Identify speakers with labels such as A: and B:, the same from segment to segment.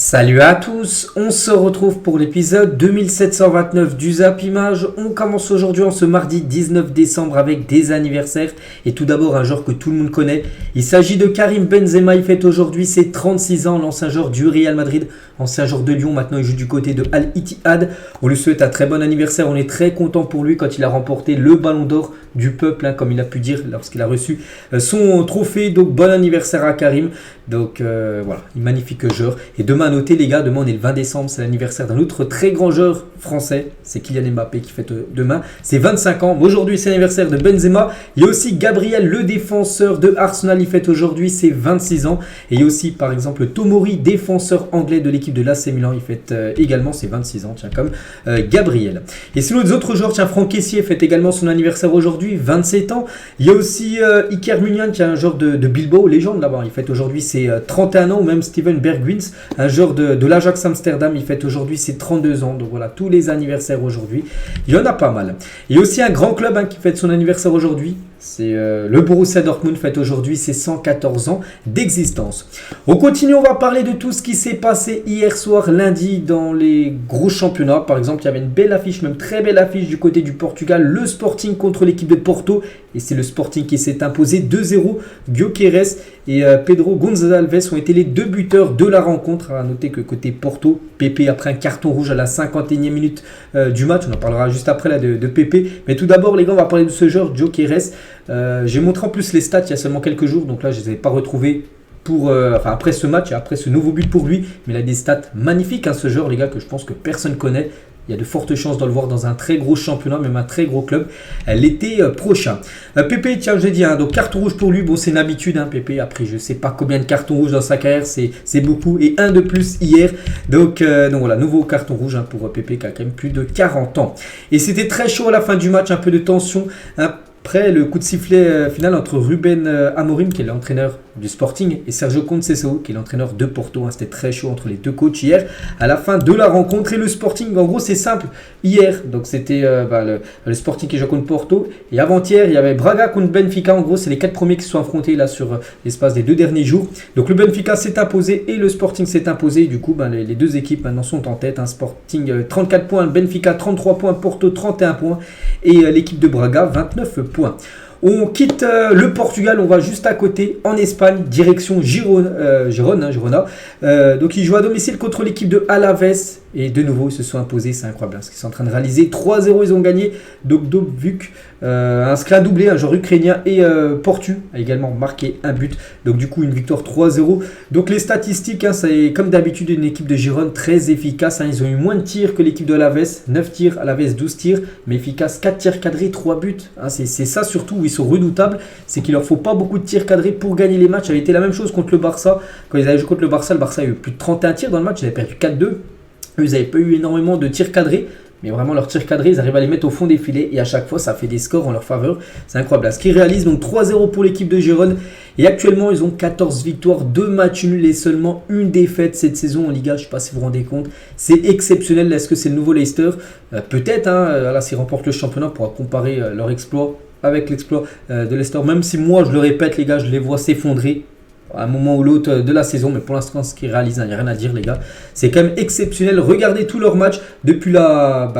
A: Salut à tous, on se retrouve pour l'épisode 2729 du Zap Image. On commence aujourd'hui en ce mardi 19 décembre avec des anniversaires. Et tout d'abord un joueur que tout le monde connaît. Il s'agit de Karim Benzema, il fête aujourd'hui ses 36 ans, l'ancien joueur du Real Madrid, ancien joueur de Lyon, maintenant il joue du côté de Al Ittihad. On lui souhaite un très bon anniversaire, on est très content pour lui quand il a remporté le Ballon d'Or du peuple, comme il a pu dire lorsqu'il a reçu son trophée. Donc bon anniversaire à Karim. Donc voilà, un magnifique joueur. Et demain à noter les gars, demain on est le 20 décembre, c'est l'anniversaire d'un autre très grand joueur français, c'est Kylian Mbappé qui fête demain, c'est 25 ans. Aujourd'hui c'est l'anniversaire de Benzema. Il y a aussi Gabriel, le défenseur de Arsenal, il fête aujourd'hui ses 26 ans. Et il y a aussi par exemple Tomori, défenseur anglais de l'équipe de l'AC Milan, il fête également ses 26 ans, tiens, comme Gabriel. Et sinon les autres joueurs, tiens, Franck Kessié fête également son anniversaire aujourd'hui, 27 ans. Il y a aussi Iker Muniain, qui est un joueur de Bilbao, légende là-bas, il fête aujourd'hui ses 31 ans, ou même Steven Bergwijn, un joueur de l'Ajax Amsterdam, il fête aujourd'hui ses 32 ans. Donc voilà, tous les anniversaires aujourd'hui, il y en a pas mal. Il y a aussi un grand club qui fête son anniversaire aujourd'hui, c'est le Borussia Dortmund, fête aujourd'hui ses 114 ans d'existence. On continue, on va parler de tout ce qui s'est passé hier soir, lundi, dans les gros championnats. Par exemple, il y avait une belle affiche, même très belle affiche du côté du Portugal, le Sporting contre l'équipe de Porto. Et c'est le Sporting qui s'est imposé 2-0. Gyökeres et Pedro Gonçalves ont été les deux buteurs de la rencontre. À noter que côté Porto, Pepe après un carton rouge à la 51e minute du match. On en parlera juste après là, de Pepe. Mais tout d'abord les gars, on va parler de ce joueur, Gyökeres. J'ai montré en plus les stats il y a seulement quelques jours. Donc là je ne les ai pas retrouvés après ce match et après ce nouveau but pour lui. Mais il a des stats magnifiques, ce joueur les gars, que je pense que personne ne connaît. Il y a de fortes chances de le voir dans un très gros championnat, même un très gros club l'été prochain. Pépé, tiens, j'ai dit, donc carton rouge pour lui. Bon, c'est une habitude, Pépé. Après, je ne sais pas combien de cartons rouges dans sa carrière, c'est beaucoup. Et un de plus hier. Donc voilà, nouveau carton rouge pour Pépé qui a quand même plus de 40 ans. Et c'était très chaud à la fin du match, un peu de tension. Après le coup de sifflet final entre Ruben Amorim, qui est l'entraîneur du Sporting, et Sergio Conceição, qui est l'entraîneur de Porto. C'était très chaud entre les deux coachs hier à la fin de la rencontre. Et le Sporting, en gros c'est simple, hier, donc c'était le Sporting qui joue contre Porto, et avant-hier il y avait Braga contre Benfica. En gros c'est les 4 premiers qui se sont affrontés là sur l'espace des 2 derniers jours. Donc le Benfica s'est imposé et le Sporting s'est imposé. Du coup les deux équipes maintenant sont en tête, Sporting 34 points, Benfica 33 points, Porto 31 points et l'équipe de Braga 29 points. On quitte le Portugal, on va juste à côté, en Espagne, direction Girona. Donc ils jouent à domicile contre l'équipe de Alaves. Et de nouveau, ils se sont imposés, c'est incroyable ce qu'ils sont en train de réaliser. 3-0, ils ont gagné. Dovbyk inscrit un doublé, un joueur ukrainien. Et Portu a également marqué un but. Donc du coup, une victoire 3-0. Donc les statistiques, c'est comme d'habitude une équipe de Girone très efficace. Ils ont eu moins de tirs que l'équipe de Alaves. 9 tirs, Alaves 12 tirs. Mais efficace, 4 tirs cadrés, 3 buts. C'est ça surtout où ils sont redoutables. C'est qu'il leur faut pas beaucoup de tirs cadrés pour gagner les matchs. Ça avait été la même chose contre le Barça. Quand ils avaient joué contre le Barça a eu plus de 31 tirs dans le match. Ils avaient perdu 4-2. Ils n'avaient pas eu énormément de tirs cadrés, mais vraiment leurs tirs cadrés, ils arrivent à les mettre au fond des filets et à chaque fois ça fait des scores en leur faveur. C'est incroyable. Ce qu'ils réalisent, donc 3-0 pour l'équipe de Gérone. Et actuellement ils ont 14 victoires, 2 matchs nuls et seulement une défaite cette saison en Liga. Je ne sais pas si vous vous rendez compte. C'est exceptionnel. Est-ce que c'est le nouveau Leicester? Peut-être, là s'ils remportent le championnat, on pourra comparer leur exploit avec l'exploit de Leicester. Même si moi je le répète les gars, je les vois s'effondrer à un moment ou l'autre de la saison, mais pour l'instant ce qu'ils réalisent, il n'y a rien à dire les gars, c'est quand même exceptionnel. Regardez tous leurs matchs depuis la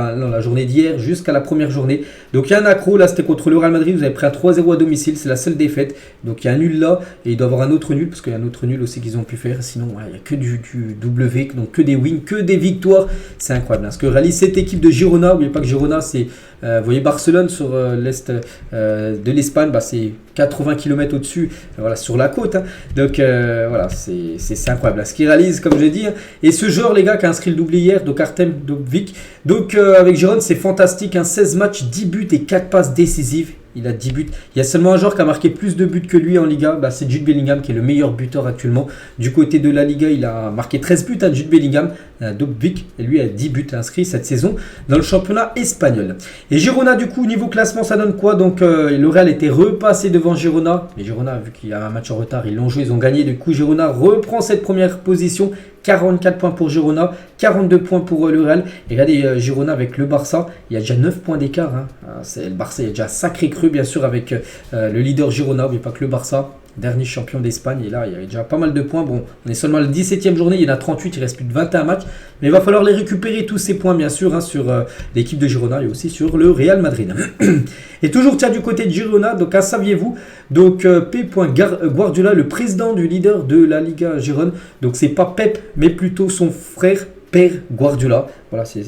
A: journée d'hier jusqu'à la première journée. Donc il y a un accro, là c'était contre le Real Madrid, vous avez pris un 3-0 à domicile, c'est la seule défaite. Donc il y a un nul là, et il doit y avoir un autre nul, parce qu'il y a un autre nul aussi qu'ils ont pu faire, sinon il n'y a que du W, donc que des wins, que des victoires. C'est incroyable ce que réalise cette équipe de Girona. N'oubliez pas que Girona c'est, vous voyez Barcelone sur l'est de l'Espagne, c'est 80 km au-dessus, voilà, sur la côte. Donc voilà, c'est incroyable ce qu'il réalise, comme je l'ai dit. Et ce joueur, les gars, qui a inscrit le doublé hier, donc Artem Dovbyk. Donc avec Girone, c'est fantastique. 16 matchs, 10 buts et 4 passes décisives. Il a 10 buts. Il y a seulement un joueur qui a marqué plus de buts que lui en Liga. C'est Jude Bellingham qui est le meilleur buteur actuellement. Du côté de la Liga, il a marqué 13 buts à Jude Bellingham. Dovbyk, et lui a 10 buts inscrits cette saison dans le championnat espagnol. Et Girona, du coup, niveau classement, ça donne quoi? Donc le Real était repassé devant Girona. Et Girona, vu qu'il y a un match en retard, ils l'ont joué, ils ont gagné. Du coup, Girona reprend cette première position. 44 points pour Girona, 42 points pour le Real. Et regardez Girona avec le Barça, il y a déjà 9 points d'écart. Le Barça, il y a déjà un sacré cru bien sûr avec le leader Girona. N'oubliez pas que le Barça, dernier champion d'Espagne. Et là, il y avait déjà pas mal de points. Bon, on est seulement à la 17e journée, il y en a 38, il reste plus de 21 matchs. Mais il va falloir les récupérer tous ces points, bien sûr, sur l'équipe de Girona et aussi sur le Real Madrid. Et toujours, tiens, du côté de Girona, donc, saviez-vous, donc Pep Guardiola, le président du leader de la Liga Girona, donc c'est pas Pep, mais plutôt son frère Père Guardiola. Voilà, c'est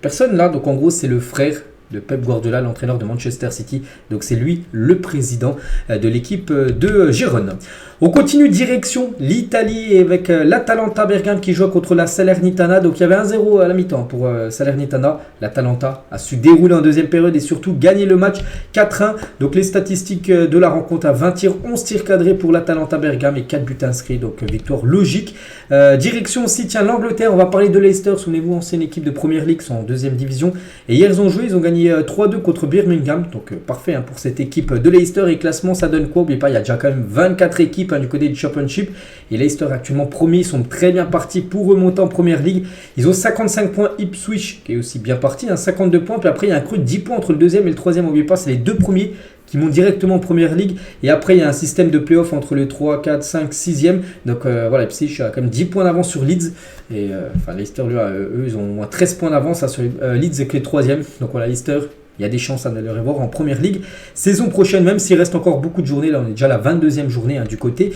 A: personne là, donc en gros, c'est le frère de Pep Guardiola, l'entraîneur de Manchester City. Donc c'est lui le président de l'équipe de Gérone. On continue direction l'Italie avec l'Atalanta Bergame qui joue contre la Salernitana. Donc il y avait 1-0 à la mi-temps pour Salernitana. L'Atalanta a su dérouler en deuxième période et surtout gagner le match 4-1. Donc les statistiques de la rencontre à 20 tirs, 11 tirs cadrés pour l'Atalanta Bergame et 4 buts inscrits. Donc victoire logique. Direction aussi, tiens, l'Angleterre. On va parler de Leicester. Souvenez-vous, ancienne équipe de Première Ligue, sont en deuxième division. Et hier ils ont joué, ils ont gagné 3-2 contre Birmingham. Donc parfait pour cette équipe de Leicester. Et classement, ça donne quoi? N'oubliez pas, il y a déjà quand même 24 équipes du côté du Championship. Et Leicester actuellement premier. Ils sont très bien partis pour remonter en Première Ligue. Ils ont 55 points. Ipswich qui est aussi bien parti, 52 points. Puis après, il y a un creux de 10 points entre le deuxième et le troisième. N'oubliez pas, c'est les deux premiers qui montent directement en Première Ligue. Et après, il y a un système de play-off entre le 3, 4, 5, 6e. Donc voilà, Ipswich a quand même 10 points d'avance sur Leeds. Et Leicester, lui, eux, ils ont au moins 13 points d'avance sur Leeds et que les 3e. Donc voilà, Leicester, il y a des chances de les revoir en Première Ligue. Saison prochaine, même s'il reste encore beaucoup de journées, là on est déjà à la 22e journée du côté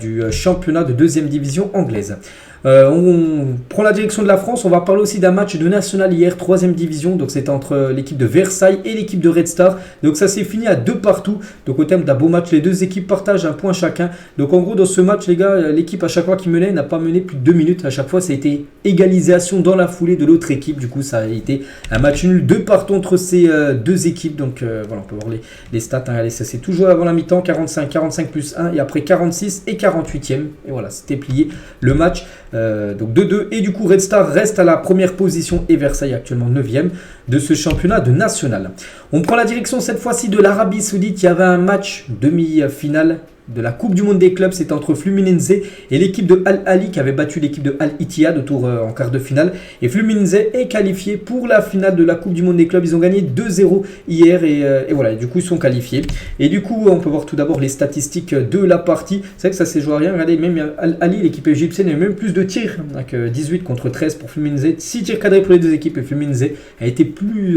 A: du championnat de 2e division anglaise. On prend la direction de la France. On va parler aussi d'un match de National hier, 3e division. Donc c'était entre l'équipe de Versailles et l'équipe de Red Star. Donc ça s'est fini à 2 partout. Donc au terme d'un beau match, les deux équipes partagent un point chacun. Donc en gros dans ce match, les gars, l'équipe à chaque fois qui menait n'a pas mené plus de 2 minutes. À chaque fois ça a été égalisation dans la foulée de l'autre équipe. Du coup ça a été un match nul, 2 partout entre ces deux équipes. Donc voilà, on peut voir les stats. Allez, ça c'est toujours avant la mi-temps, 45, 45 plus 1 et après 46 et 48e. Et voilà, c'était plié le match. Donc 2-2 et du coup Red Star reste à la première position et Versailles actuellement 9e de ce championnat de national. On prend la direction cette fois-ci de l'Arabie Saoudite. Il y avait un match demi-finale de la Coupe du Monde des clubs, c'était entre Fluminense et l'équipe de Al Ahly qui avait battu l'équipe de Al Ittihad en quart de finale. Et Fluminense est qualifié pour la finale de la Coupe du Monde des clubs. Ils ont gagné 2-0 hier et voilà, du coup ils sont qualifiés. Et du coup on peut voir tout d'abord les statistiques de la partie. C'est vrai que ça s'est joué à rien. Regardez, même Al Ahly, l'équipe égyptienne, a eu même plus de tirs, avec 18 contre 13 pour Fluminense. 6 tirs cadrés pour les deux équipes et Fluminense a été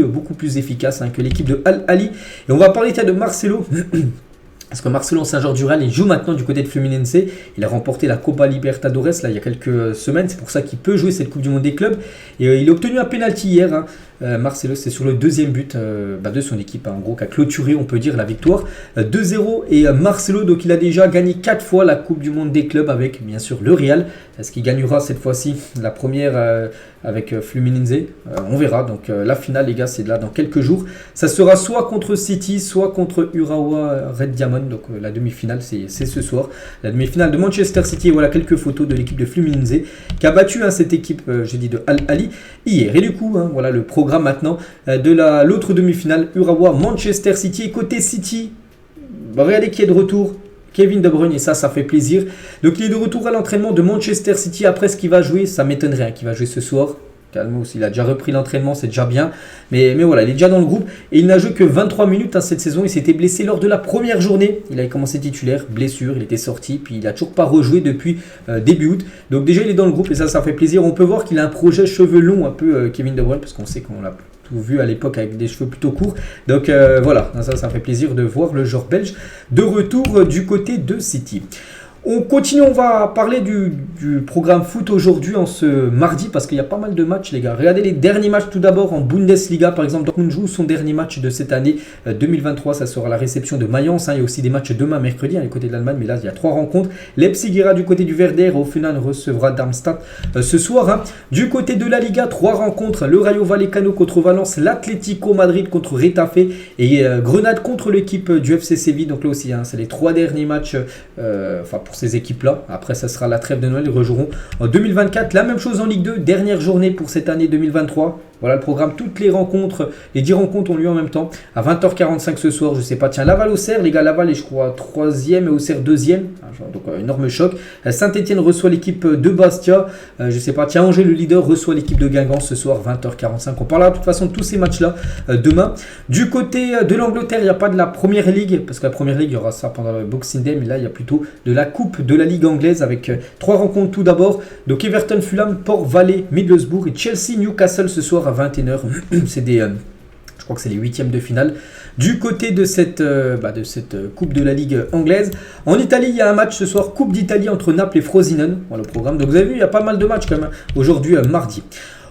A: beaucoup plus efficace que l'équipe de Al Ahly. Et on va parler de Marcelo. Parce que Marcelo Saint-Jean-du-Ral, il joue maintenant du côté de Fluminense. Il a remporté la Copa Libertadores là, il y a quelques semaines. C'est pour ça qu'il peut jouer cette Coupe du Monde des clubs. Et il a obtenu un penalty hier. Marcelo, c'est sur le deuxième but de son équipe. En gros, qui a clôturé, on peut dire, la victoire. 2-0. Et Marcelo, donc il a déjà gagné 4 fois la Coupe du Monde des clubs avec, bien sûr, le Real. Est-ce qu'il gagnera cette fois-ci la première avec Fluminense? On verra. Donc la finale, les gars, c'est là dans quelques jours. Ça sera soit contre City, soit contre Urawa Red Diamond. Donc la demi-finale, c'est ce soir. La demi-finale de Manchester City. Et voilà quelques photos de l'équipe de Fluminense qui a battu cette équipe, j'ai dit, de Al Ahly hier. Et du coup, voilà le programme maintenant de l'autre demi-finale, Urawa Manchester City. Et côté City, regardez qui est de retour. Kevin De Bruyne, et ça fait plaisir. Donc il est de retour à l'entraînement de Manchester City. Après ce qu'il va jouer, ça m'étonnerait qu'il va jouer ce soir. Calmos, il a déjà repris l'entraînement, c'est déjà bien. Mais voilà, il est déjà dans le groupe. Et il n'a joué que 23 minutes cette saison. Il s'était blessé lors de la première journée. Il avait commencé titulaire, blessure, il était sorti. Puis il n'a toujours pas rejoué depuis début août. Donc déjà, il est dans le groupe et ça fait plaisir. On peut voir qu'il a un projet cheveux longs un peu, Kevin De Bruyne, parce qu'on sait qu'on l'a vu à l'époque avec des cheveux plutôt courts. Donc voilà, ça fait plaisir de voir le joueur belge de retour du côté de City. On continue, on va parler du programme foot aujourd'hui en ce mardi parce qu'il y a pas mal de matchs les gars. Regardez les derniers matchs tout d'abord en Bundesliga par exemple. Dortmund joue son dernier match de cette année 2023, ça sera la réception de Mayence. Il y a aussi des matchs demain mercredi du côté de l'Allemagne, mais là il y a 3 rencontres. Leipzig ira du côté du Werder, Hoffenheim recevra Darmstadt ce soir. Du côté de la Liga, 3 rencontres, le Rayo Vallecano contre Valence, l'Atlético Madrid contre Retafe et Grenade contre l'équipe du FC Séville. Donc là aussi c'est les 3 derniers matchs pour ces équipes-là. Après, ça sera la trêve de Noël. Ils rejoueront en 2024. La même chose en Ligue 2. Dernière journée pour cette année 2023. Voilà le programme, toutes les rencontres, les 10 rencontres ont lieu en même temps, à 20h45 ce soir, je sais pas, tiens, Laval-Auxerre, les gars, Laval est je crois 3e et Auxerre 2e, donc énorme choc. Saint-Etienne reçoit l'équipe de Bastia, je sais pas, tiens, Angers le leader reçoit l'équipe de Guingamp ce soir, 20h45, on parlera de toute façon de tous ces matchs-là demain. Du côté de l'Angleterre, il n'y a pas de la Première Ligue, parce que la Première Ligue, il y aura ça pendant le Boxing Day, mais là, il y a plutôt de la Coupe de la Ligue anglaise, avec 3 rencontres tout d'abord, donc Everton, Fulham, Port-Vale, Middlesbrough et Chelsea, Newcastle ce soir à 21h. C'est des, je crois que c'est les huitièmes de finale. Du côté de cette Coupe de la Ligue anglaise. En Italie, il y a un match ce soir, Coupe d'Italie entre Naples et Frosinone. Voilà le programme. Donc vous avez vu, il y a pas mal de matchs quand même aujourd'hui, mardi.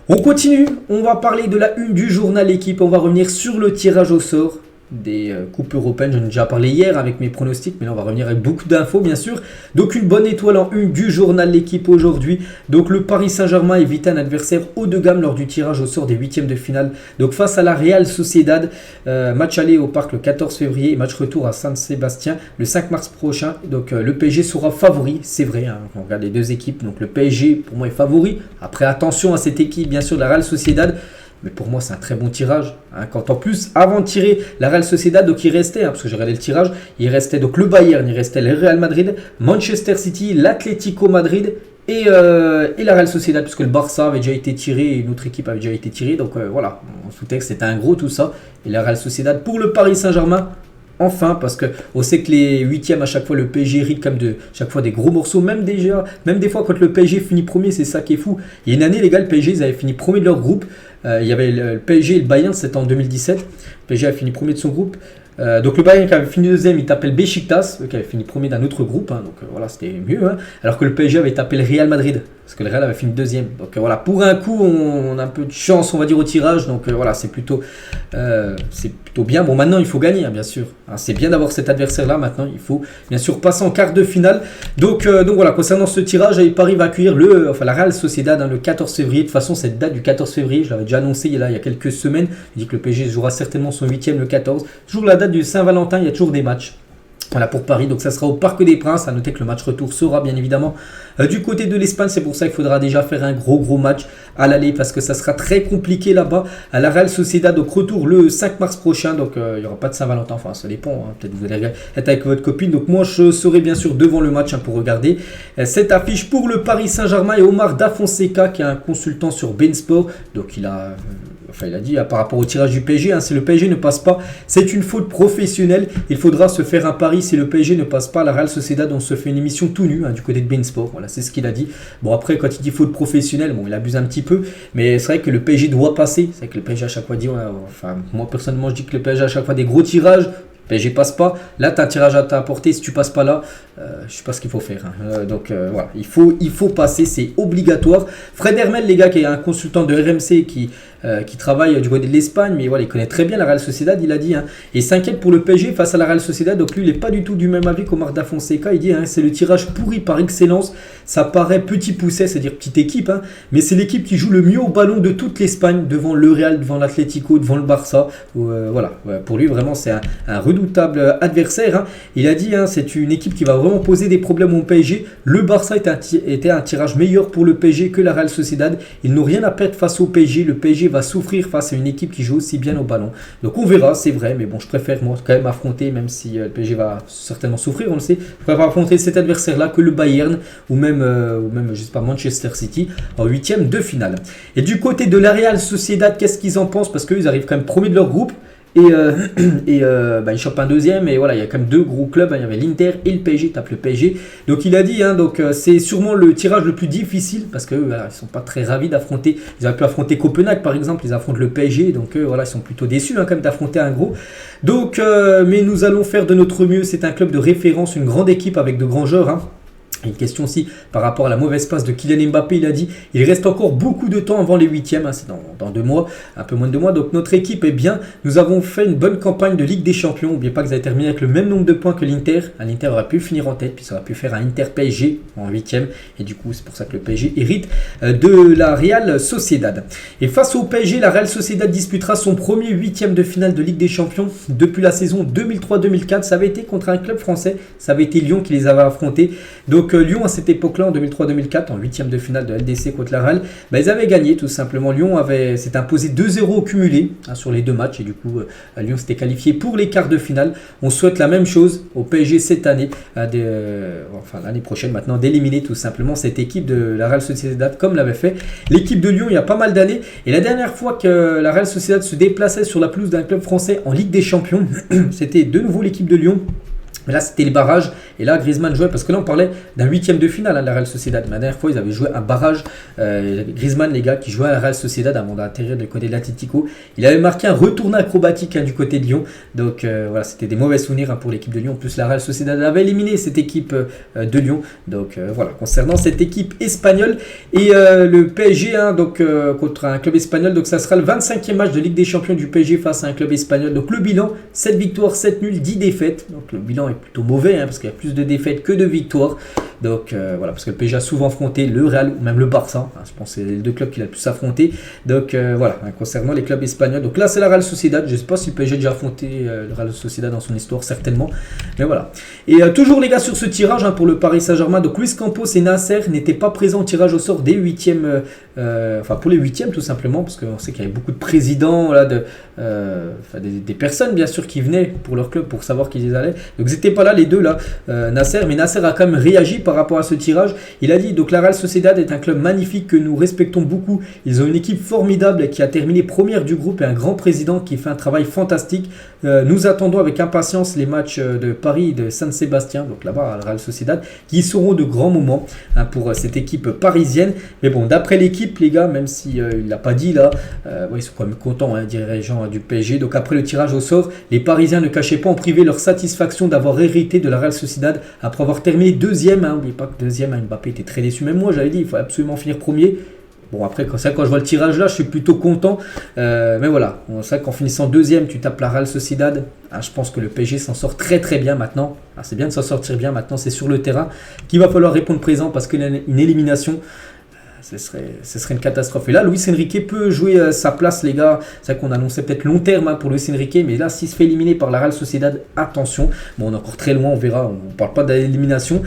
A: On continue, on va parler de la une du journal Équipe. On va revenir sur le tirage au sort des coupes européennes. J'en ai déjà parlé hier avec mes pronostics, mais là on va revenir avec beaucoup d'infos bien sûr. Donc une bonne étoile en une du journal L'équipe aujourd'hui. Donc le Paris Saint-Germain évite un adversaire haut de gamme lors du tirage au sort des huitièmes de finale. Donc face à la Real Sociedad, match aller au Parc le 14 février et match retour à Saint-Sébastien le 5 mars prochain. Donc le PSG sera favori, c'est vrai, hein, on regarde les deux équipes. Donc le PSG pour moi est favori. Après attention à cette équipe bien sûr de la Real Sociedad. Mais pour moi, c'est un très bon tirage. Hein, quand en plus, avant de tirer la Real Sociedad, donc il restait, parce que j'ai regardé le tirage, il restait donc le Bayern, il restait le Real Madrid, Manchester City, l'Atlético Madrid et la Real Sociedad, puisque le Barça avait déjà été tiré et une autre équipe avait déjà été tirée. Donc voilà, en sous-texte, c'était un gros tout ça. Et la Real Sociedad pour le Paris Saint-Germain. Enfin, parce qu'on sait que les huitièmes, à chaque fois, le PSG hérite comme de chaque fois des gros morceaux. Même des fois, quand le PSG finit premier, c'est ça qui est fou. Il y a une année, les gars, le PSG, ils avaient fini premier de leur groupe. Il y avait le PSG et le Bayern, c'était en 2017. Le PSG a fini premier de son groupe. Donc le Bayern qui avait fini deuxième, il tapait le Beşiktaş, qui avait fini premier d'un autre groupe. Hein, donc voilà, c'était mieux. Hein, alors que le PSG avait tapé le Real Madrid. Parce que le Real avait fini deuxième. Donc voilà, pour un coup, on a un peu de chance, on va dire, au tirage. Donc voilà, c'est plutôt bien. Bon, maintenant, il faut gagner, hein, bien sûr. Hein, c'est bien d'avoir cet adversaire-là. Maintenant, il faut bien sûr passer en quart de finale. Donc voilà, concernant ce tirage, Paris va accueillir la Real Sociedad le 14 février. De toute façon, cette date du 14 février, je l'avais déjà annoncé il y a quelques semaines. Je dis que le PSG jouera certainement son huitième le 14. Toujours la date du Saint-Valentin, il y a toujours des matchs. Voilà pour Paris, donc ça sera au Parc des Princes. À noter que le match retour sera bien évidemment du côté de l'Espagne. C'est pour ça qu'il faudra déjà faire un gros match à l'aller parce que ça sera très compliqué là-bas à la Real Sociedad. Donc retour le 5 mars prochain. Donc il n'y aura pas de Saint-Valentin. Enfin, ça dépend. Hein. Peut-être vous allez être avec votre copine. Donc moi, je serai bien sûr devant le match pour regarder cette affiche pour le Paris Saint-Germain et Omar Da Fonseca qui est un consultant sur Bein Sport. Donc il a dit par rapport au tirage du PSG, hein, si le PSG ne passe pas, c'est une faute professionnelle. Il faudra se faire un pari si le PSG ne passe pas. La Real Sociedad, on se fait une émission tout nu du côté de Bein Sport. Voilà, c'est ce qu'il a dit. Bon, après, quand il dit faute professionnelle, bon, il abuse un petit peu. Mais c'est vrai que le PSG doit passer. C'est vrai que le PSG à chaque fois dit, moi personnellement, je dis que le PSG à chaque fois des gros tirages. PSG passe pas, là tu as un tirage à t'apporter, si tu passes pas là, je sais pas ce qu'il faut faire. Hein. Donc voilà, il faut passer, c'est obligatoire. Fred Hermel, les gars, qui est un consultant de RMC qui travaille du côté de l'Espagne, mais voilà, il connaît très bien la Real Sociedad, il a dit, hein, et s'inquiète pour le PSG face à la Real Sociedad. Donc lui, il n'est pas du tout du même avis qu'Omar Da Fonseca. Il dit, hein, c'est le tirage pourri par excellence. Ça paraît petit pousset, c'est-à-dire petite équipe, hein, mais c'est l'équipe qui joue le mieux au ballon de toute l'Espagne, devant le Real, devant l'Atlético, devant le Barça. Voilà, pour lui, vraiment, c'est un redoutable adversaire. Hein. Il a dit, hein, c'est une équipe qui va vraiment poser des problèmes au PSG. Le Barça était un tirage meilleur pour le PSG que la Real Sociedad. Ils n'ont rien à perdre face au PSG. Le PSG va souffrir face à une équipe qui joue aussi bien au ballon. Donc on verra, c'est vrai, mais bon, je préfère moi quand même affronter, même si le PSG va certainement souffrir, on le sait, je préfère affronter cet adversaire-là que le Bayern ou même je sais pas, Manchester City en huitième de finale. Et du côté de la Real Sociedad, qu'est-ce qu'ils en pensent? Parce qu'ils arrivent quand même premiers de leur groupe. Et ils chopent un deuxième. Et voilà, il y a quand même deux gros clubs. Hein, il y avait l'Inter et le PSG. Tape le PSG. Donc il a dit, hein, c'est sûrement le tirage le plus difficile parce que voilà, ils sont pas très ravis d'affronter. Ils auraient pu affronter Copenhague par exemple. Ils affrontent le PSG. Donc voilà, ils sont plutôt déçus quand même d'affronter un gros. Donc mais nous allons faire de notre mieux. C'est un club de référence, une grande équipe avec de grands joueurs. Hein. Une question aussi par rapport à la mauvaise passe de Kylian Mbappé, il a dit il reste encore beaucoup de temps avant les huitièmes, hein, c'est dans 2 mois, un peu moins de 2 mois, donc notre équipe est bien, nous avons fait une bonne campagne de Ligue des Champions, n'oubliez pas que vous avez terminé avec le même nombre de points que l'Inter, l'Inter aurait pu finir en tête, puis ça aurait pu faire un Inter PSG en huitième, et du coup c'est pour ça que le PSG hérite de la Real Sociedad. Et face au PSG, la Real Sociedad disputera son premier huitième de finale de Ligue des Champions depuis la saison 2003-2004, ça avait été contre un club français, ça avait été Lyon qui les avait affrontés, donc Donc Lyon à cette époque-là, en 2003-2004, en huitième de finale de LDC contre la Real, ils avaient gagné tout simplement. Lyon s'est imposé 2-0 au cumulé sur les deux matchs et du coup Lyon s'était qualifié pour les quarts de finale. On souhaite la même chose au PSG cette année, l'année prochaine maintenant, d'éliminer tout simplement cette équipe de la Real Sociedad comme l'avait fait l'équipe de Lyon il y a pas mal d'années. Et la dernière fois que la Real Sociedad se déplaçait sur la pelouse d'un club français en Ligue des Champions, c'était de nouveau l'équipe de Lyon. Mais là, c'était les barrages. Et là, Griezmann jouait. Parce que là, on parlait d'un huitième de finale, la Real Sociedad. Mais la dernière fois, ils avaient joué un barrage. Griezmann, les gars, qui jouait à la Real Sociedad avant d'atterrir du côté de l'Atlético. Il avait marqué un retourné acrobatique du côté de Lyon. Donc, voilà, c'était des mauvais souvenirs pour l'équipe de Lyon. En plus, la Real Sociedad avait éliminé cette équipe de Lyon. Donc, voilà, concernant cette équipe espagnole. Et le PSG, contre un club espagnol. Donc, ça sera le 25e match de Ligue des Champions du PSG face à un club espagnol. Donc, le bilan, 7 victoires, 7 nuls, 10 défaites. Donc, le bilan est plutôt mauvais parce qu'il y a plus de défaites que de victoires. Donc voilà, parce que le PSG a souvent affronté le Real ou même le Barça. Je pense que c'est les deux clubs qu'il a le plus affronté. Donc voilà, concernant les clubs espagnols. Donc là, c'est la Real Sociedad. Je ne sais pas si le PSG a déjà affronté le Real Sociedad dans son histoire, certainement. Mais voilà. Et toujours les gars sur ce tirage pour le Paris Saint-Germain. Donc Luis Campos et Nasser n'étaient pas présents au tirage au sort des huitièmes. Pour les huitièmes tout simplement, parce qu'on sait qu'il y avait beaucoup de présidents, des personnes bien sûr qui venaient pour leur club pour savoir qu'ils y allaient. Donc ils n'étaient pas là les deux là, Nasser. Mais Nasser a quand même réagi par rapport à ce tirage. Il a dit donc la Real Sociedad est un club magnifique que nous respectons beaucoup. Ils ont une équipe formidable qui a terminé première du groupe et un grand président qui fait un travail fantastique. Nous attendons avec impatience les matchs de Paris et de San Sébastien, donc là-bas à la Real Sociedad, qui seront de grands moments pour cette équipe parisienne. Mais bon, d'après l'équipe, les gars, même si il l'a pas dit là, ils sont quand même contents, dirigeants du PSG. Donc après le tirage au sort, les Parisiens ne cachaient pas en privé leur satisfaction d'avoir hérité de la Real Sociedad après avoir terminé deuxième. N'oubliez pas que deuxième, Mbappé était très déçu. Même moi, j'avais dit, il faut absolument finir premier. Bon, après, quand je vois le tirage là, je suis plutôt content. Mais voilà, c'est vrai qu'en finissant deuxième, tu tapes la Real Sociedad. Je pense que le PSG s'en sort très très bien maintenant. C'est bien de s'en sortir bien maintenant, c'est sur le terrain qu'il va falloir répondre présent parce qu'une élimination, ce serait une catastrophe. Et là, Luis Enrique peut jouer sa place, les gars. C'est vrai qu'on annonçait peut-être long terme pour Luis Enrique, mais là, s'il se fait éliminer par la Real Sociedad, attention. Bon, on est encore très loin, on verra. On ne parle pas d'élimination.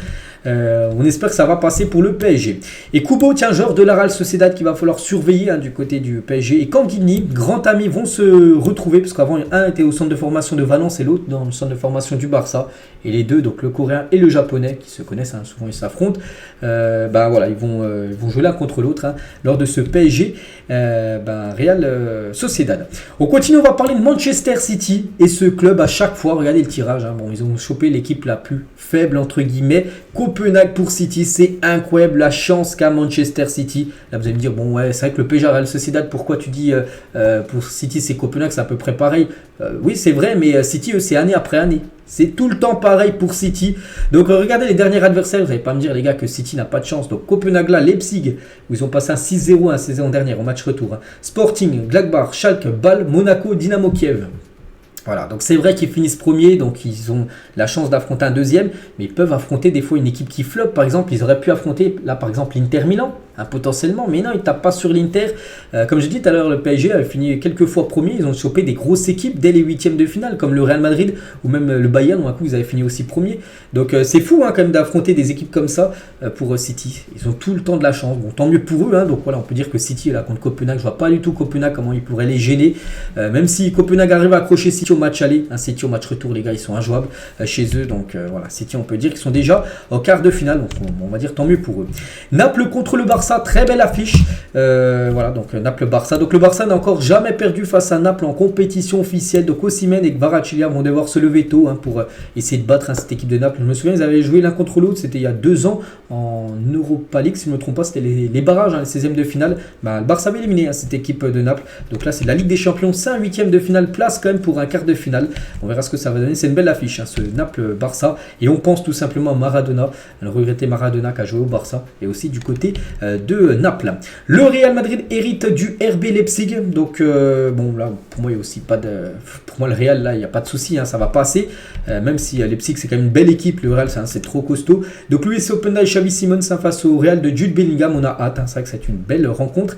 A: On espère que ça va passer pour le PSG. Et Kubo, joueur de la Real Sociedad qu'il va falloir surveiller du côté du PSG. Et Kanguini, grand ami, vont se retrouver parce qu'avant, un était au centre de formation de Valence et l'autre dans le centre de formation du Barça. Et les deux, donc le Coréen et le Japonais, qui se connaissent, souvent ils s'affrontent. Voilà, ils vont jouer l'un contre l'autre lors de ce PSG Real Sociedad. On continue, on va parler de Manchester City et ce club à chaque fois. Regardez le tirage. Ils ont chopé l'équipe la plus faible entre guillemets. Copenhague pour City, c'est incroyable la chance qu'a Manchester City. Là vous allez me dire, bon ouais, c'est vrai que le PSG Real Sociedad, pourquoi tu dis pour City c'est Copenhague, c'est à peu près pareil. Oui c'est vrai, mais City eux c'est année après année. C'est tout le temps pareil pour City. Donc regardez les derniers adversaires, vous n'allez pas me dire les gars que City n'a pas de chance. Donc Copenhague là, Leipzig, où ils ont passé un 6-0 la saison dernière au match retour. Sporting, Gladbach, Schalke, Bâle, Monaco, Dynamo Kiev. Voilà, donc c'est vrai qu'ils finissent premiers, donc ils ont la chance d'affronter un deuxième, mais ils peuvent affronter des fois une équipe qui floppe. Par exemple, ils auraient pu affronter, là par exemple, l'Inter Milan, potentiellement, mais non, ils ne tapent pas sur l'Inter. Comme je dis tout à l'heure, le PSG a fini quelques fois premier, ils ont chopé des grosses équipes dès les huitièmes de finale, comme le Real Madrid ou même le Bayern, où un coup ils avaient fini aussi premier. Donc c'est fou quand même d'affronter des équipes comme ça pour City. Ils ont tout le temps de la chance, bon tant mieux pour eux, donc voilà, on peut dire que City là contre Copenhague, je vois pas du tout Copenhague comment ils pourraient les gêner, même si Copenhague arrive à accrocher City au match aller, City au match retour, les gars ils sont injouables chez eux, donc voilà, City on peut dire qu'ils sont déjà au quart de finale, donc on va dire tant mieux pour eux. Naples contre le Barça, très belle affiche, voilà, donc Naples-Barça, donc le Barça n'a encore jamais perdu face à Naples en compétition officielle, donc Osimhen et Kvaratskhelia vont devoir se lever tôt pour essayer de battre cette équipe de Naples. Je me souviens, ils avaient joué l'un contre l'autre, c'était il y a 2 ans en Europa League, si je ne me trompe pas, c'était les barrages, les 16e de finale. Le Barça avait éliminé cette équipe de Naples, donc là c'est la Ligue des Champions, c'est un 8e de finale, place quand même pour un quart de finale. On verra ce que ça va donner, c'est une belle affiche, ce Naples-Barça, et on pense tout simplement à Maradona, le regretté Maradona qui a joué au Barça, et aussi du côté de Naples. Le Real Madrid hérite du RB Leipzig, donc bon là pour moi il n'y a aussi pas de... Pour moi le Real là il n'y a pas de souci, ça va passer, même si Leipzig c'est quand même une belle équipe, le Real c'est trop costaud. Donc Luis Openda et Xavi Simons face au Real de Jude Bellingham, on a hâte, c'est vrai que c'est une belle rencontre,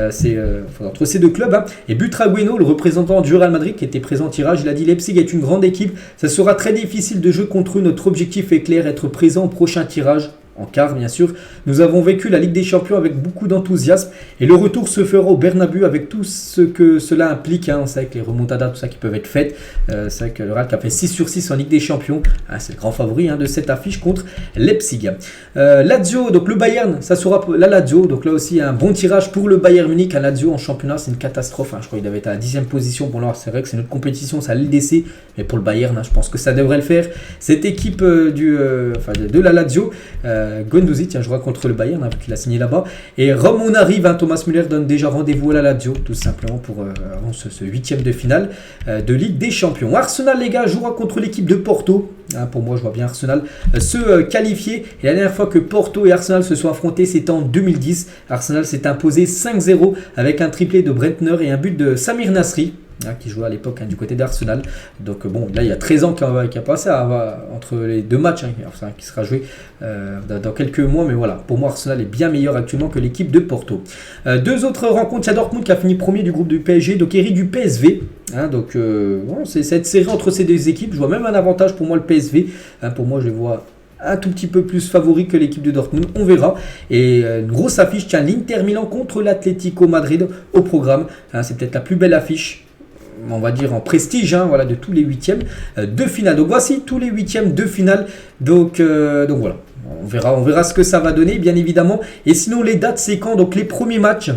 A: c'est entre ces deux clubs. Et Butragueno, le représentant du Real Madrid qui était présent au tirage, il a dit Leipzig est une grande équipe, ça sera très difficile de jouer contre eux, notre objectif est clair, être présent au prochain tirage en quart bien sûr. Nous avons vécu la Ligue des Champions avec beaucoup d'enthousiasme et le retour se fera au Bernabéu avec tout ce que cela implique. On sait que les remontadas, tout ça qui peuvent être faites. C'est vrai que le Real qui a fait 6 sur 6 en Ligue des Champions, c'est le grand favori de cette affiche contre Leipzig. Lazio, donc le Bayern, ça sera la Lazio. Donc là aussi un bon tirage pour le Bayern Munich. Un Lazio en championnat, c'est une catastrophe. Je crois qu'il avait été à la 10e position. Bon là, c'est vrai que c'est notre compétition, c'est à l'LDC. Mais pour le Bayern, je pense que ça devrait le faire. Cette équipe de la Lazio, Guendouzi, tiens, jouera contre le Bayern, qu'il a signé là-bas. Et Rome, on arrive. Thomas Müller donne déjà rendez-vous à la Lazio, tout simplement pour avant ce 8e de finale de Ligue des Champions. Arsenal, les gars, jouera contre l'équipe de Porto. Pour moi, je vois bien Arsenal se qualifier. Et la dernière fois que Porto et Arsenal se sont affrontés, c'était en 2010. Arsenal s'est imposé 5-0 avec un triplé de Brentner et un but de Samir Nasri, qui jouait à l'époque du côté d'Arsenal. Donc bon, là il y a 13 ans qui a passé entre les deux matchs, qui sera joué dans quelques mois. Mais voilà, pour moi Arsenal est bien meilleur actuellement que l'équipe de Porto. Deux autres rencontres, il y a Dortmund qui a fini premier du groupe du PSG, donc Eri du PSV. C'est cette série entre ces deux équipes. Je vois même un avantage pour moi le PSV. Pour moi je les vois un tout petit peu plus favori que l'équipe de Dortmund, on verra. Et une grosse affiche, tiens, l'Inter Milan contre l'Atlético Madrid au programme. C'est peut-être la plus belle affiche, on va dire en prestige, de tous les huitièmes de finale. Donc voici tous les huitièmes de finale. Donc voilà, on verra ce que ça va donner, bien évidemment. Et sinon les dates, c'est quand? Donc les premiers matchs,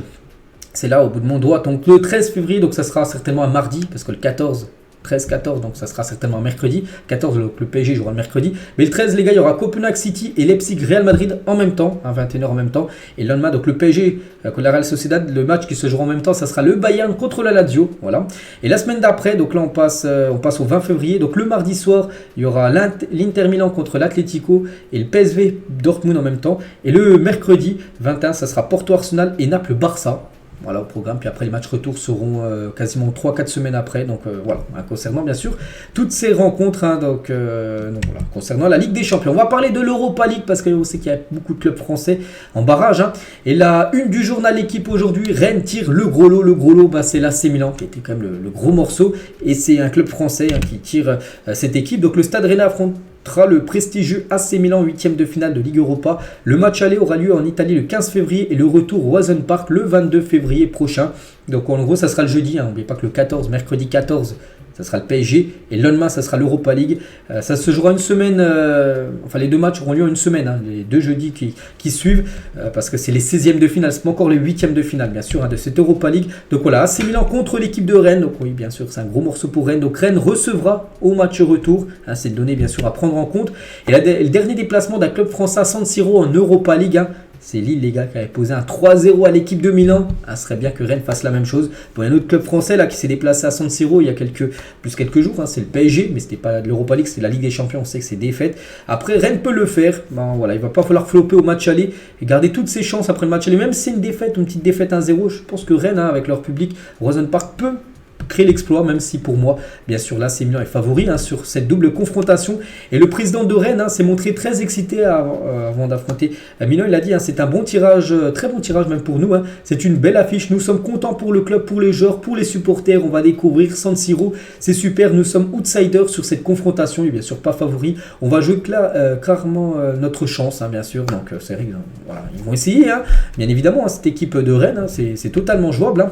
A: c'est là au bout de mon doigt. Donc le 13 février, donc ça sera certainement un mardi, parce que le 13-14, donc ça sera certainement un mercredi. 14, donc le PSG jouera le mercredi. Mais le 13, les gars, il y aura Copenhague City et Leipzig Real Madrid en même temps, 21h en même temps. Et le lendemain, donc le PSG contre la Real Sociedad, le match qui se jouera en même temps, ça sera le Bayern contre la Lazio. Voilà. Et la semaine d'après, donc là on passe au 20 février. Donc le mardi soir, il y aura l'Inter Milan contre l'Atlético et le PSV Dortmund en même temps. Et le mercredi 21, ça sera Porto Arsenal et Naples Barça. Voilà au programme, puis après les matchs retour seront quasiment 3-4 semaines après, donc voilà, concernant bien sûr toutes ces rencontres, donc voilà, concernant la Ligue des Champions. On va parler de l'Europa League parce qu'on sait qu'il y a beaucoup de clubs français en barrage, et la une du journal L'équipe aujourd'hui, Rennes tire le gros lot, c'est l'AC Milan qui était quand même le gros morceau, et c'est un club français qui tire cette équipe. Donc le Stade Rennais affronte le prestigieux AC Milan 8e de finale de Ligue Europa. Le match aller aura lieu en Italie le 15 février et le retour au Roison Park le 22 février prochain. Donc en gros ça sera le jeudi, n'oubliez pas que le 14, mercredi 14, ça sera le PSG et le lendemain ça sera l'Europa League. Ça se jouera une semaine, les deux matchs auront lieu en une semaine, les deux jeudis qui suivent, parce que c'est les 16e de finale, c'est pas encore les 8e de finale bien sûr de cette Europa League. Donc voilà, AC Milan contre l'équipe de Rennes, donc oui bien sûr c'est un gros morceau pour Rennes. Donc Rennes recevra au match retour, c'est une donnée bien sûr à prendre en compte. Et le dernier déplacement d'un club français à San Siro en Europa League, c'est Lille, les gars, qui avait posé un 3-0 à l'équipe de Milan. Ce serait bien que Rennes fasse la même chose. Pour un autre club français qui s'est déplacé à San Siro il y a quelques jours, c'est le PSG, mais c'était pas de l'Europa League, c'était la Ligue des Champions, on sait que c'est défaite. Après, Rennes peut le faire. Il va pas falloir flopper au match aller et garder toutes ses chances après le match aller. Même si c'est une petite défaite 1-0, je pense que Rennes, avec leur public, Roison Park peut créer l'exploit, même si pour moi, bien sûr, là, c'est Milan est favori sur cette double confrontation. Et le président de Rennes s'est montré très excité avant d'affronter Milan. Il a dit, c'est un bon tirage, très bon tirage même pour nous. C'est une belle affiche. Nous sommes contents pour le club, pour les joueurs, pour les supporters. On va découvrir San Siro. C'est super. Nous sommes outsiders sur cette confrontation. Et bien sûr, pas favori. On va jouer clairement notre chance, bien sûr. Donc, c'est vrai, voilà, ils vont essayer. Bien évidemment, cette équipe de Rennes, c'est totalement jouable.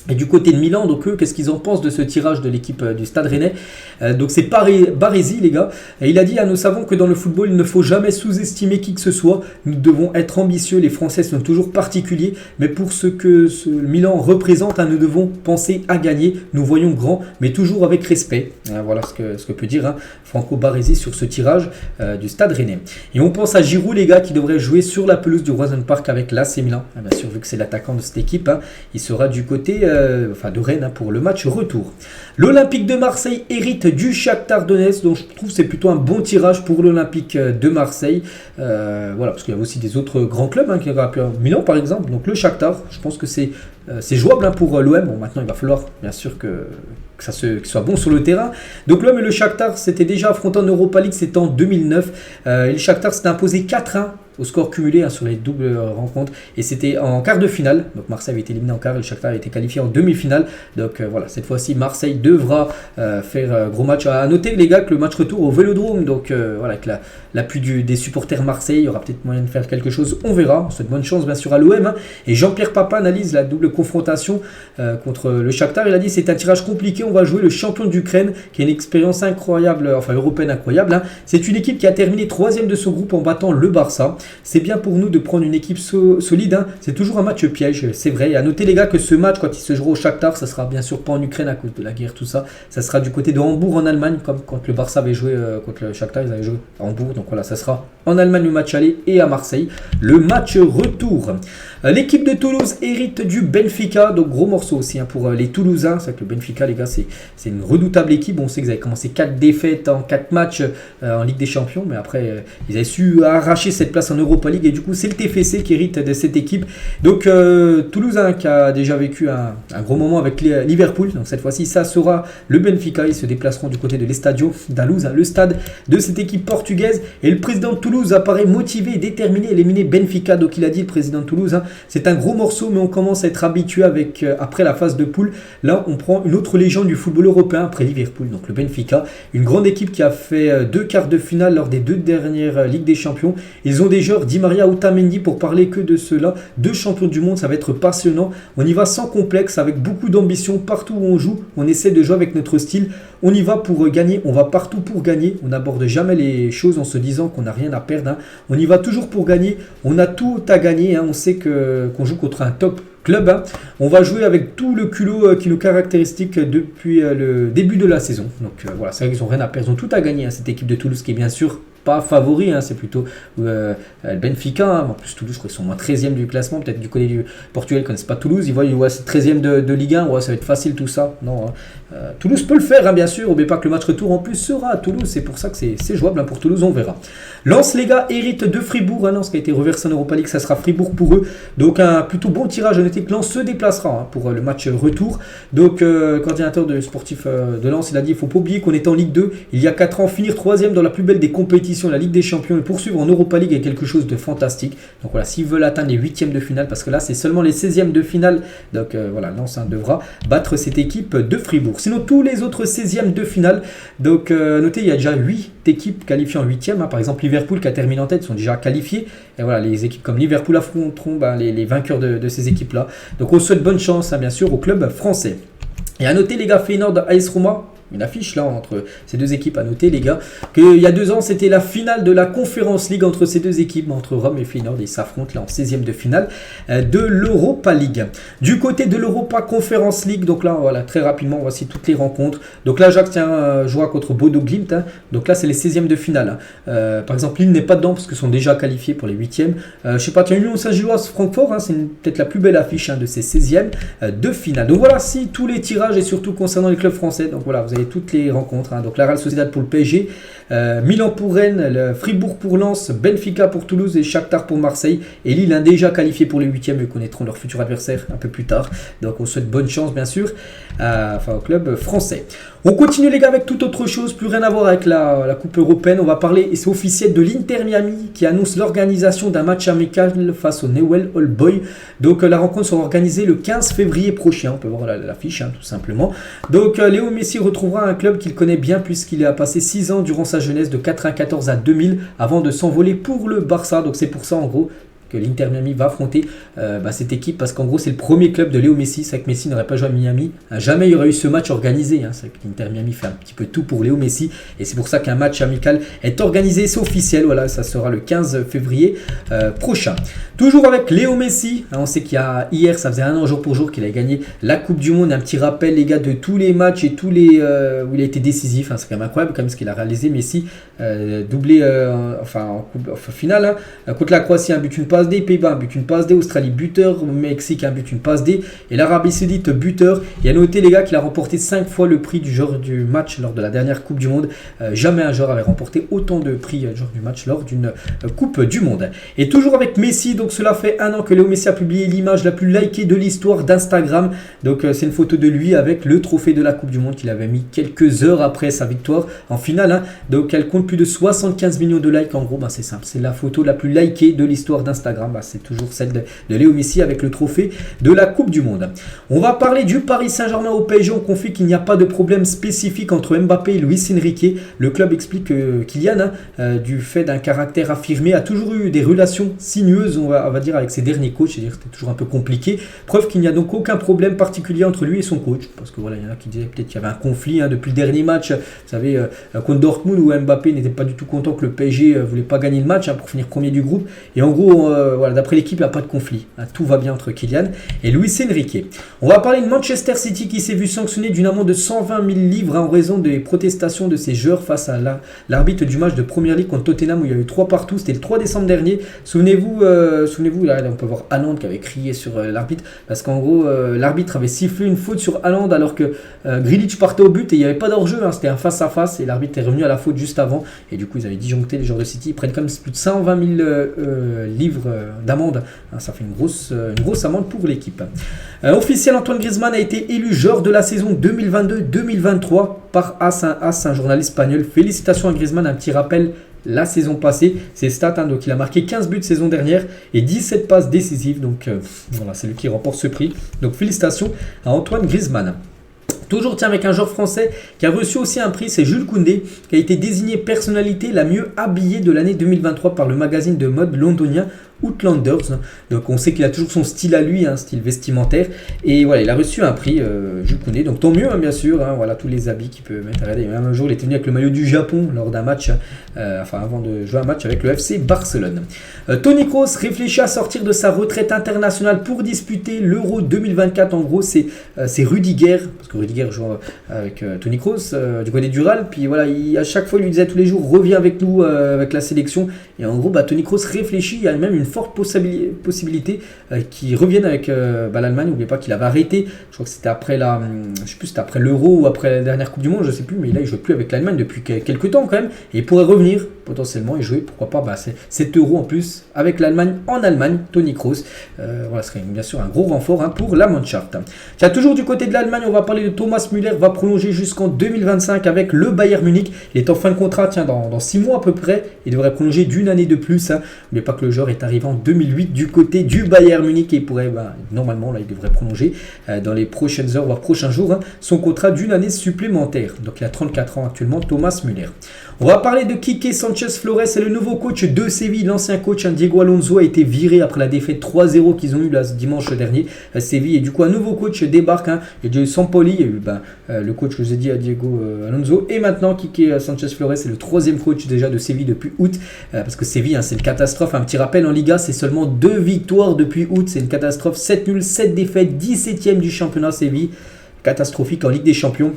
A: Et du côté de Milan, donc eux, qu'est-ce qu'ils en pensent de ce tirage de l'équipe du Stade Rennais? Donc c'est Baresi, les gars. Et il a dit, nous savons que dans le football, il ne faut jamais sous-estimer qui que ce soit. Nous devons être ambitieux. Les Français sont toujours particuliers. Mais pour ce que ce Milan représente, nous devons penser à gagner. Nous voyons grand, mais toujours avec respect. Voilà ce que peut dire Franco Baresi sur ce tirage du Stade Rennais. Et on pense à Giroud, les gars, qui devrait jouer sur la pelouse du Roison Park avec l'AC Milan. Bien sûr, vu que c'est l'attaquant de cette équipe, il sera du côté de Rennes pour le match retour. L'Olympique de Marseille hérite du Shakhtar Donetsk, donc je trouve que c'est plutôt un bon tirage pour l'Olympique de Marseille. Voilà, parce qu'il y a aussi des autres grands clubs qui rappellent Milan par exemple. Donc le Shakhtar, je pense que c'est jouable pour l'OM. Bon, maintenant il va falloir bien sûr qu'il soit bon sur le terrain. Donc l'OM et le Shakhtar s'étaient déjà affrontés en Europa League, c'était en 2009. Et le Shakhtar s'était imposé 4-1 au score cumulé sur les doubles rencontres. Et c'était en quart de finale. Donc Marseille avait été éliminé en quart et le Shakhtar a été qualifié en demi-finale. Donc voilà, cette fois-ci, Marseille devra faire gros match. À noter, les gars, que le match retour au Vélodrome. Donc voilà, avec l'appui des supporters Marseille, il y aura peut-être moyen de faire quelque chose. On verra. On souhaite bonne chance, bien sûr, à l'OM. Et Jean-Pierre Papin analyse la double confrontation contre le Shakhtar. Il a dit c'est un tirage compliqué. On va jouer le champion d'Ukraine qui a une expérience incroyable, enfin européenne incroyable. C'est une équipe qui a terminé 3e de son groupe en battant le Barça. C'est bien pour nous de prendre une équipe solide. C'est toujours un match piège, c'est vrai. Et à noter, les gars, que ce match, quand il se jouera au Shakhtar, ça sera bien sûr pas en Ukraine à cause de la guerre, tout ça. Ça sera du côté de Hambourg en Allemagne, comme quand le Barça avait joué contre le Shakhtar, ils avaient joué à Hambourg. Donc voilà, ça sera en Allemagne le match aller et à Marseille le match retour. L'équipe de Toulouse hérite du Benfica, donc gros morceau aussi pour les Toulousains. C'est vrai que le Benfica, les gars, c'est une redoutable équipe. On sait qu'ils avaient commencé 4 défaites en 4 matchs en Ligue des Champions, mais après ils avaient su arracher cette place en Europa League et du coup c'est le TFC qui hérite de cette équipe. Donc Toulouse qui a déjà vécu un gros moment avec Liverpool, donc cette fois-ci ça sera le Benfica. Ils se déplaceront du côté de l'Estadio da Luz, le stade de cette équipe portugaise, et le président de Toulouse apparaît motivé et déterminé à éliminer Benfica. Donc il a dit, le président de Toulouse, c'est un gros morceau mais on commence à être habitué après la phase de poule. Là on prend une autre légende du football européen après Liverpool, donc le Benfica, une grande équipe qui a fait 2 quarts de finale lors des 2 dernières Ligues des Champions. Ils ont des joueurs Di Maria, Otamendi, pour parler que de cela, 2 champions du monde. Ça va être passionnant, on y va sans complexe, avec beaucoup d'ambition. Partout où on joue, on essaie de jouer avec notre style, on y va pour gagner, on va partout pour gagner, on n'aborde jamais les choses en se disant qu'on n'a rien à perdre, on y va toujours pour gagner, on a tout à gagner, on sait qu'on joue contre un top club, on va jouer avec tout le culot qui nous caractéristique depuis le début de la saison. Donc voilà, c'est vrai qu'ils n'ont rien à perdre, ils ont tout à gagner, cette équipe de Toulouse qui est bien sûr pas favori, c'est plutôt Benfica. En plus, Toulouse, je crois qu'ils sont moins 13e du classement. Peut-être du côté du Portugal, ils ne connaissent pas Toulouse. Ils voient cette 13e de Ligue 1. Ouais, ça va être facile tout ça. Non, Toulouse peut le faire, bien sûr. N'oubliez pas que le match retour en plus sera à Toulouse. C'est pour ça que c'est jouable pour Toulouse. On verra. Lens, les gars, hérite de Fribourg. Lens qui a été reversé en Europa League. Ça sera Fribourg pour eux. Donc, un plutôt bon tirage. Notez que Lens se déplacera pour le match retour. Donc, coordinateur sportif de Lens, il a dit il ne faut pas oublier qu'on est en Ligue 2. Il y a 4 ans, finir 3e dans la plus belle des compétitions, la Ligue des Champions, et poursuivre en Europa League est quelque chose de fantastique. Donc voilà, s'ils veulent atteindre les 8e de finale, parce que là c'est seulement les 16e de finale, donc voilà, Lens devra battre cette équipe de Fribourg. Sinon tous les autres 16e de finale, donc notez, il y a déjà 8 équipes qualifiées en 8e, par exemple Liverpool qui a terminé en tête sont déjà qualifiés, et voilà, les équipes comme Liverpool affronteront les vainqueurs de ces équipes là. Donc on souhaite bonne chance bien sûr au club français. Et à noter, les gars, Feyenoord AS Roma, une affiche là entre ces deux équipes. À noter, les gars, qu'il y a 2 ans c'était la finale de la Conference League entre ces deux équipes, entre Rome et Feyenoord. Ils s'affrontent là en 16e de finale de l'Europa League. Du côté de l'Europa Conference League, donc là voilà, très rapidement voici toutes les rencontres. Donc là l'Ajax jouera contre Bodo Glimt, donc là c'est les 16e de finale. Par exemple Lille n'est pas dedans parce qu'ils sont déjà qualifiés pour les 8e. Je sais pas, tiens, Union Saint-Gilloise Francfort, c'est peut-être la plus belle affiche de ces 16e de finale. Donc voilà, si tous les tirages et surtout concernant les clubs français. Donc voilà, vous avez toutes les rencontres. Donc la Real Sociedad pour le PSG, Milan pour Rennes, le Fribourg pour Lens, Benfica pour Toulouse et Shakhtar pour Marseille. Et Lille déjà qualifié pour les 8e et connaîtront leur futur adversaire un peu plus tard. Donc on souhaite bonne chance bien sûr au club français. On continue les gars avec toute autre chose, plus rien à voir avec la Coupe européenne. On va parler, et c'est officiel, de l'Inter Miami qui annonce l'organisation d'un match amical face au Newell's Old Boys. Donc la rencontre sera organisée le 15 février prochain. On peut voir l'affiche tout simplement. Donc Léo Messi retrouvera un club qu'il connaît bien puisqu'il a passé 6 ans durant sa jeunesse de 94 à 2000 avant de s'envoler pour le Barça. Donc c'est pour ça en gros que l'Inter Miami va affronter cette équipe, parce qu'en gros c'est le premier club de Léo Messi. C'est que Messi n'aurait pas joué à Miami, jamais il y aurait eu ce match organisé. C'est que l'Inter Miami fait un petit peu tout pour Léo Messi et c'est pour ça qu'un match amical est organisé. C'est officiel, voilà, ça sera le 15 février prochain. Toujours avec Léo Messi, on sait qu'il y a hier, ça faisait 1 an jour pour jour qu'il a gagné la Coupe du Monde. Un petit rappel les gars de tous les matchs et tous les où il a été décisif. C'est quand même incroyable quand même ce qu'il a réalisé Messi, doublé en finale contre la Croatie, un but, une passe, passe D, Pays-Bas, un but, une passe D, Australie, buteur, Mexique, un but, une passe D, et l'Arabie Saoudite, buteur. Et à noter, les gars, qu'il a remporté 5 fois le prix du joueur du match lors de la dernière Coupe du Monde. Jamais un joueur avait remporté autant de prix joueur du match lors d'une Coupe du Monde. Et toujours avec Messi, donc cela fait un an que Léo Messi a publié l'image la plus likée de l'histoire d'Instagram. Donc c'est une photo de lui avec le trophée de la Coupe du Monde qu'il avait mis quelques heures après sa victoire en finale. Hein. Donc elle compte plus de 75 millions de likes. En gros, c'est simple, c'est la photo la plus likée de l'histoire d'Instagram. C'est toujours celle de Léo Messi avec le trophée de la Coupe du Monde. On va parler du Paris Saint-Germain au PSG. On confie qu'il n'y a pas de problème spécifique entre Mbappé et Luis Enrique. Le club explique que Kylian, du fait d'un caractère affirmé, a toujours eu des relations sinueuses, on va dire, avec ses derniers coachs. C'est-à-dire que c'était toujours un peu compliqué. Preuve qu'il n'y a donc aucun problème particulier entre lui et son coach. Parce que voilà, il y en a qui disaient peut-être qu'il y avait un conflit depuis le dernier match. Vous savez, contre Dortmund, où Mbappé n'était pas du tout content que le PSG voulait pas gagner le match pour finir premier du groupe. Et en gros, voilà, d'après l'équipe, il n'y a pas de conflit. Tout va bien entre Kylian et Luis Enrique. On va parler de Manchester City qui s'est vu sanctionner d'une amende de 120 000 livres en raison des protestations de ses joueurs face à l'arbitre du match de Premier League contre Tottenham où il y a eu 3 partout. C'était le 3 décembre dernier. Souvenez-vous, là, on peut voir Haaland qui avait crié sur l'arbitre parce qu'en gros, l'arbitre avait sifflé une faute sur Haaland alors que Grealish partait au but et il n'y avait pas d'enjeu. C'était un face-à-face et l'arbitre est revenu à la faute juste avant. Et du coup, ils avaient disjoncté les joueurs de City. Ils prennent comme plus de 120 000 livres d'amende. Ça fait une grosse amende pour l'équipe. Officiel, Antoine Griezmann a été élu joueur de la saison 2022-2023 par AS, un journal espagnol. Félicitations à Griezmann, un petit rappel. La saison passée, ses stats, donc il a marqué 15 buts saison dernière et 17 passes décisives. Donc voilà, c'est lui qui remporte ce prix. Donc félicitations à Antoine Griezmann. Toujours avec un joueur français qui a reçu aussi un prix, c'est Jules Koundé, qui a été désigné personnalité la mieux habillée de l'année 2023 par le magazine de mode londonien Outlanders. Donc on sait qu'il a toujours son style à lui, un style vestimentaire. Et voilà, il a reçu un prix, Jules Koundé. Donc tant mieux, bien sûr. Voilà tous les habits qu'il peut mettre. Regardez, même un jour, il était venu avec le maillot du Japon lors d'un match, avant de jouer un match avec le FC Barcelone. Toni Kroos réfléchit à sortir de sa retraite internationale pour disputer l'Euro 2024. En gros, c'est Rudiger, parce que Rudiger joue avec Toni Kroos du côté du Real. Puis voilà, à chaque fois, il lui disait tous les jours, reviens avec nous avec la sélection. Et en gros, Toni Kroos réfléchit. Il y a même une forte possibilité qu'il revienne avec l'Allemagne. N'oubliez pas qu'il avait arrêté. Je crois que c'était après je sais plus, c'était après l'Euro ou après la dernière Coupe du Monde, je sais plus. Mais là, il joue plus avec l'Allemagne depuis quelques temps quand même. Et il pourrait revenir potentiellement et jouer, pourquoi pas, cet Euro en plus avec l'Allemagne en Allemagne. Toni Kroos, voilà, ce serait bien sûr un gros renfort pour la Mannschaft. Tiens, toujours du côté de l'Allemagne, on va parler de Thomas Müller, va prolonger jusqu'en 2025 avec le Bayern Munich. Il est en fin de contrat, dans 6 mois à peu près. Il devrait prolonger d'1 année de plus. N'oubliez pas que le joueur est arrivé en 2008 du côté du Bayern Munich et il pourrait, normalement, là, il devrait prolonger dans les prochaines heures, voire prochains jours, son contrat d'1 année supplémentaire. Donc il a 34 ans actuellement, Thomas Müller. On va parler de Quique Sanchez Flores, c'est le nouveau coach de Séville. L'ancien coach Diego Alonso a été viré après la défaite 3-0 qu'ils ont eu dimanche dernier à Séville. Et du coup, un nouveau coach débarque. Il y a eu Sampoli, il y a eu le coach que je vous ai dit, Diego Alonso. Et maintenant, Quique Sanchez Flores, c'est le 3e coach déjà de Séville depuis août. Parce que Séville, c'est une catastrophe. Un petit rappel, en Liga, c'est seulement 2 victoires depuis août. C'est une catastrophe. 7 nuls, 7 défaites, 17e du championnat Séville. Catastrophique en Ligue des Champions.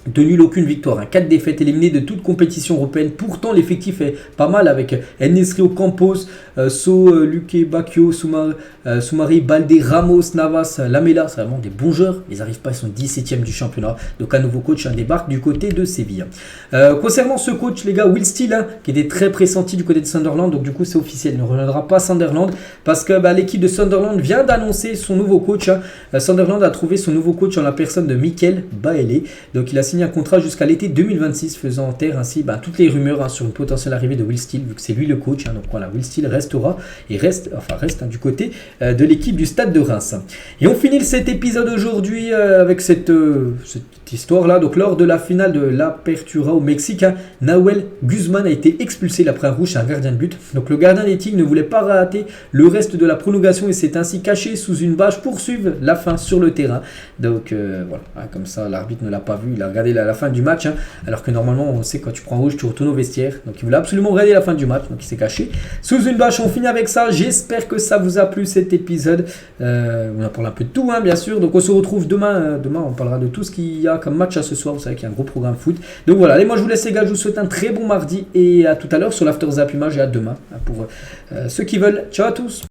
A: 2 nuls, aucune victoire, 4 défaites, éliminées de toute compétition européenne. Pourtant, l'effectif est pas mal avec En-Nesyri Ocampos, Luque Bacchio, Soumari, Balde, Ramos, Navas, Lamela. C'est vraiment des bons joueurs. Ils n'arrivent pas, ils sont 17e du championnat. Donc un nouveau coach débarque du côté de Séville. Concernant ce coach, les gars, Will Steele, qui était très pressenti du côté de Sunderland. Donc du coup, c'est officiel, il ne reviendra pas à Sunderland parce que l'équipe de Sunderland vient d'annoncer son nouveau coach. Sunderland a trouvé son nouveau coach en la personne de Mikel Bailey. Donc il a signé un contrat jusqu'à l'été 2026, faisant taire ainsi toutes les rumeurs sur une potentielle arrivée de Will Steele, vu que c'est lui le coach. Donc voilà, Will Steele restera et reste du côté de l'équipe du Stade de Reims. Et on finit cet épisode aujourd'hui avec cette histoire-là. Donc lors de la finale de l'Apertura au Mexique, Nahuel Guzman a été expulsé après un rouge à un gardien de but. Donc le gardien des Tigres ne voulait pas rater le reste de la prolongation et s'est ainsi caché sous une bâche pour suivre la fin sur le terrain. Donc voilà, comme ça l'arbitre ne l'a pas vu, il a regardé la fin du match, alors que normalement on sait quand tu prends rouge tu retournes au vestiaire. Donc il voulait absolument regarder la fin du match, donc il s'est caché sous une bâche. On finit avec ça. J'espère que ça vous a plu cet épisode. On a parlé un peu de tout, bien sûr. Donc on se retrouve demain. Demain on parlera de tout ce qu'il y a comme match à ce soir. Vous savez qu'il y a un gros programme foot. Donc voilà, allez, moi je vous laisse les gars, je vous souhaite un très bon mardi et à tout à l'heure sur l'After Zap Image et à demain pour ceux qui veulent. Ciao à tous.